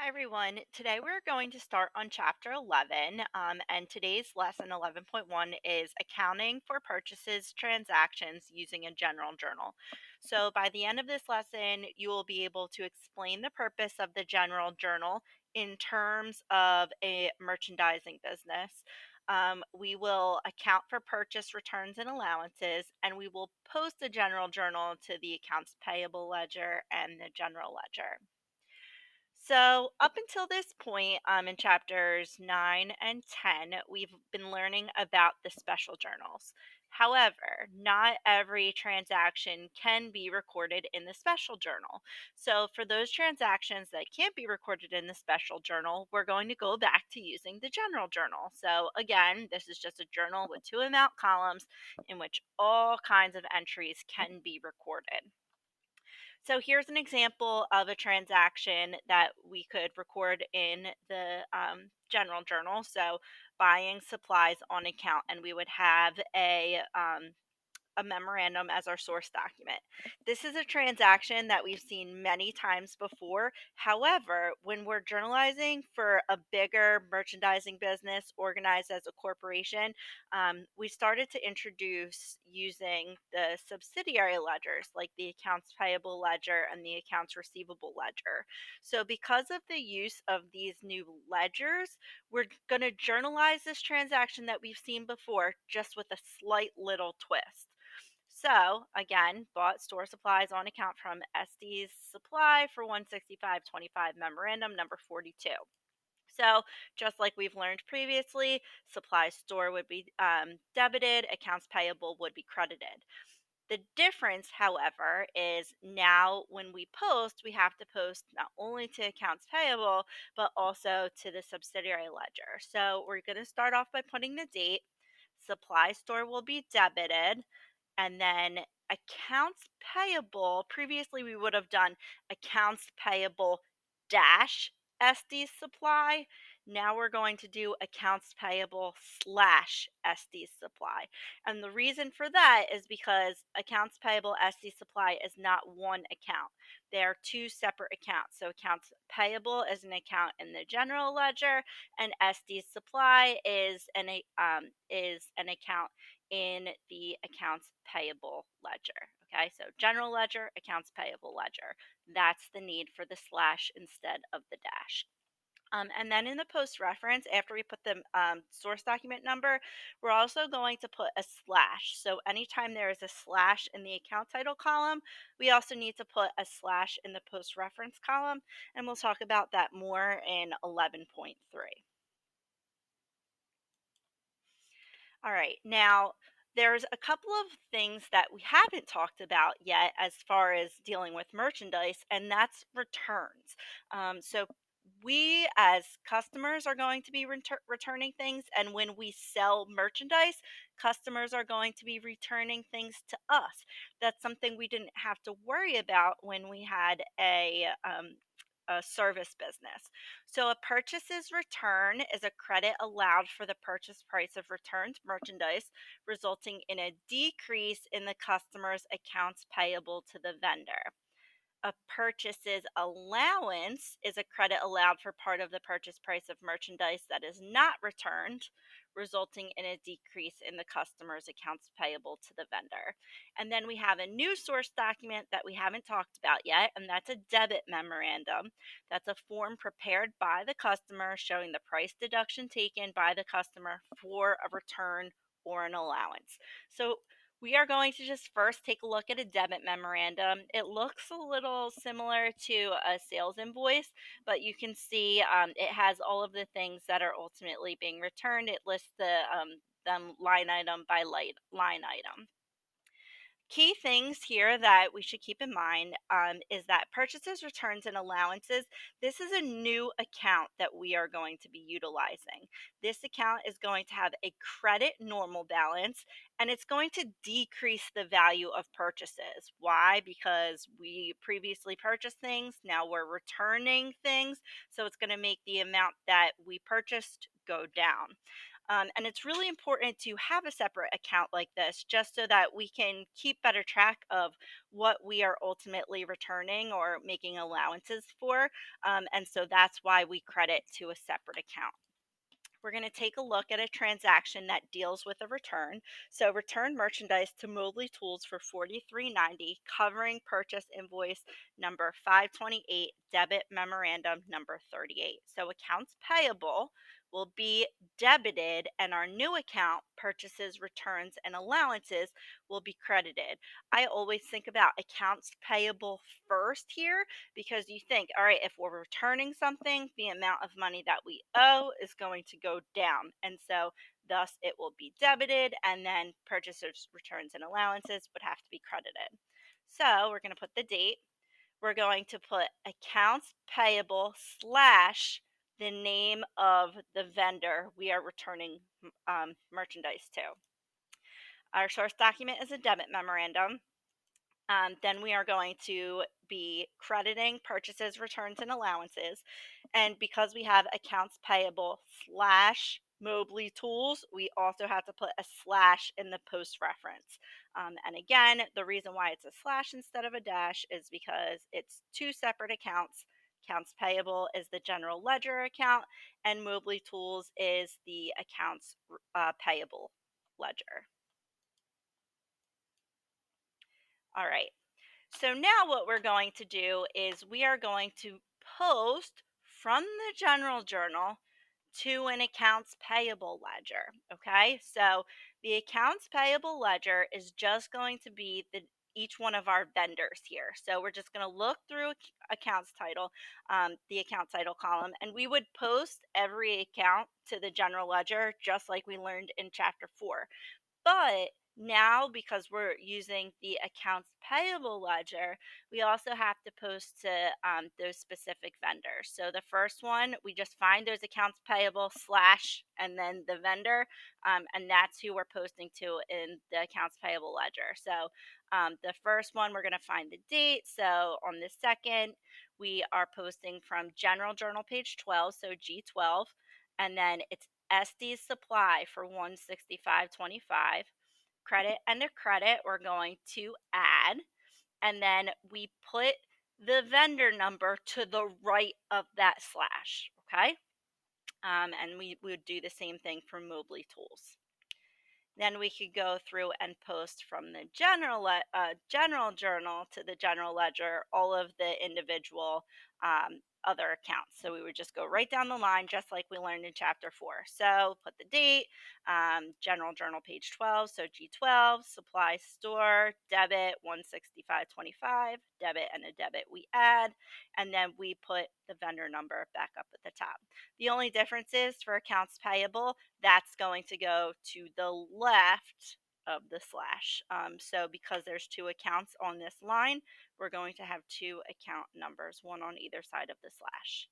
Hi, everyone. Today we're going to start on chapter 11, and today's lesson 11.1 is accounting for purchases transactions using a general journal. So, by the end of this lesson, you will be able to explain the purpose of the general journal in terms of a merchandising business. We will account for purchase returns and allowances, and we will post the general journal to the accounts payable ledger and the general ledger. So, up until this point, in chapters 9 and 10, we've been learning about the special journals. However, not every transaction can be recorded in the special journal. So, for those transactions that can't be recorded in the special journal, we're going to go back to using the general journal. So, again, this is just a journal with two amount columns in which all kinds of entries can be recorded. So here's an example of a transaction that we could record in the general journal. So buying supplies on account, and we would have a memorandum as our source document. This is a transaction that we've seen many times before. However, when we're journalizing for a bigger merchandising business organized as a corporation, we started to introduce using the subsidiary ledgers like the accounts payable ledger and the accounts receivable ledger. So, because of the use of these new ledgers, we're going to journalize this transaction that we've seen before just with a slight little twist. So again, bought store supplies on account from SD's supply for 165.25 memorandum number 42. So just like we've learned previously, supply store would be debited, accounts payable would be credited. The difference, however, is now when we post, we have to post not only to accounts payable, but also to the subsidiary ledger. So we're going to start off by putting the date. Supply store will be debited, and then accounts payable, previously we would have done accounts payable dash SD supply. Now we're going to do accounts payable slash SD supply. And the reason for that is because accounts payable SD supply is not one account. They are two separate accounts. So accounts payable is an account in the general ledger, and SD supply is an account in the accounts payable ledger. Okay, so general ledger, accounts payable ledger. That's the need for the slash instead of the dash. And then in the post reference, after we put the source document number, we're also going to put a slash. So anytime there is a slash in the account title column, we also need to put a slash in the post reference column. And we'll talk about that more in 11.3. All right. Now, there's a couple of things that we haven't talked about yet as far as dealing with merchandise, and that's returns. So, we as customers are going to be returning things, and when we sell merchandise, customers are going to be returning things to us. That's something we didn't have to worry about when we had a service business. So, a purchase's return is a credit allowed for the purchase price of returned merchandise, resulting in a decrease in the customer's accounts payable to the vendor. A purchase's allowance is a credit allowed for part of the purchase price of merchandise that is not returned, resulting in a decrease in the customer's accounts payable to the vendor. And then we have a new source document that we haven't talked about yet, and that's a debit memorandum. That's a form prepared by the customer showing the price deduction taken by the customer for a return or an allowance. So we are going to just first take a look at a debit memorandum. It looks a little similar to a sales invoice, but you can see it has all of the things that are ultimately being returned. It lists them line item by line item. Key things here that we should keep in mind is that purchases, returns, and allowances. This is a new account that we are going to be utilizing. This account is going to have a credit normal balance, and it's going to decrease the value of purchases. Why? Because we previously purchased things, now we're returning things, so it's going to make the amount that we purchased go down. And it's really important to have a separate account like this just so that we can keep better track of what we are ultimately returning or making allowances for. And so that's why we credit to a separate account. We're going to take a look at a transaction that deals with a return. So return merchandise to Mobley Tools for $43.90, covering purchase invoice number 528, debit memorandum number 38. So accounts payable will be debited and our new account, purchases, returns, and allowances, will be credited. I always think about accounts payable first here because you think, all right, if we're returning something, the amount of money that we owe is going to go down. And so, thus, it will be debited, and then purchasers' returns and allowances would have to be credited. So, we're going to put the date. We're going to put accounts payable slash the name of the vendor we are returning merchandise to. Our source document is a debit memorandum. Then we are going to be crediting purchases, returns, and allowances. And because we have accounts payable slash Mobley Tools, we also have to put a slash in the post reference. And again, the reason why it's a slash instead of a dash is because it's two separate accounts. Accounts payable is the general ledger account, and Mobley Tools is the accounts payable ledger. All right. So now what we're going to do is we are going to post from the general journal to an accounts payable ledger. Okay, so the accounts payable ledger is just going to be each one of our vendors here. So we're just going to look through accounts title, the account title column, and we would post every account to the general ledger just like we learned in chapter 4. But now, because we're using the accounts payable ledger, we also have to post to those specific vendors. So the first one, we just find those accounts payable slash and then the vendor, and that's who we're posting to in the accounts payable ledger. So the first one, we're going to find the date. So on the second, we are posting from General Journal page 12, so G12, and then it's SD's supply for 165.25. Credit and a credit we're going to add, and then we put the vendor number to the right of that slash. Okay, and we would do the same thing for Mobley Tools. Then we could go through and post from the general journal to the general ledger all of the individual other accounts. So we would just go right down the line, just like we learned in chapter 4. So put the date, general journal page 12, so G12, supply store, debit 165.25, debit and a debit we add, and then we put the vendor number back up at the top. The only difference is for accounts payable, that's going to go to the left of the slash. So because there's two accounts on this line, we're going to have two account numbers, one on either side of the slash.